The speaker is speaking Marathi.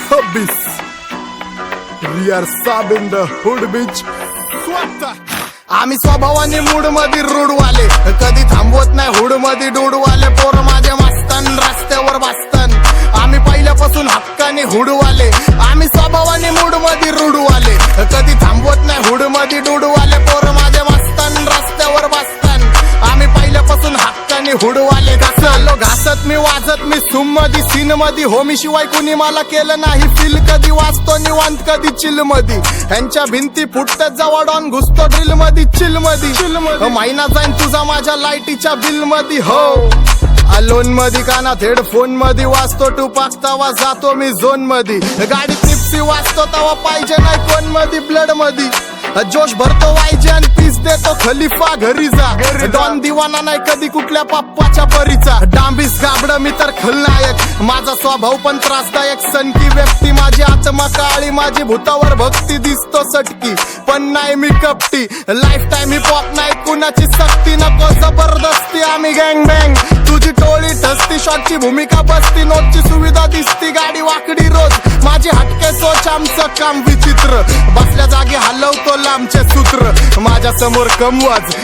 Habis. We are sub in the hood bitch. स्वतः आम्ही स्वभावाने मूड मध्ये रूडवाले, कधी थांबवत नाही हुड मध्ये डूडवाले. पोर माझे मस्तन रस्त्यावर बसतन, आम्ही पहिल्यापासून हक्काने हुडवाले. आम्ही स्वभावाने मूड मध्ये रूडवाले, कधी थांबवत नाही हुड मध्ये डूडवाले. पोर माझे मस्तन रस्त्यावर बसतन, आम्ही पहिल्यापासून हक्काने हुडवाले. घासलो घासत मी वाजत मी सूम मध्ये सीन मध्ये, होमी शिवाय कुणी मला केलं नाही फील. कधी वाचतो निवांत कधी चिल मध्ये, ह्यांच्या भिंती फुटत जवळ डॉन घुसतो ड्रिल मध्ये चिल मध्ये. महिना जाईन तुझा माझ्या लाईटीच्या बिल मध्ये. हो अलोन मध्ये कानात हेडफोन मध्ये वाचतो टुपाक, तवा जातो मी झोन मध्ये. गाडीत निप्सी वाचतो तवा पाहिजे नाही कोण मध्ये ब्लड मध्ये. जोश भरतो वायजे आणि पीस देतो खलिफा घरी जा. डॉन दिवाना नाही कधी कुठल्या पप्पाच्या परीचा. डांबीस गाबड मी तर खलनायक, माझा स्वभाव पण त्रासदायक. सनकी व्यक्ती माझी आत्मा काळी, माझी भूतावर भक्ती दिसतो सटकी पण नाही मी कपटी. लाईफ टाइम ही पॉप नाही कुणाची सक्ती, नको जबरदस्ती आम्ही गँग बँग. तुझी टोळी ठसती शॉटची भूमिका बसती, नोटची सुविधा दिसती गाडी वाकडी रोज. माझी हटके सोच आमचं काम विचित्र, बसल्या जागी हलवतो लांबचे सूत्र. माझ्या समोर कमवाज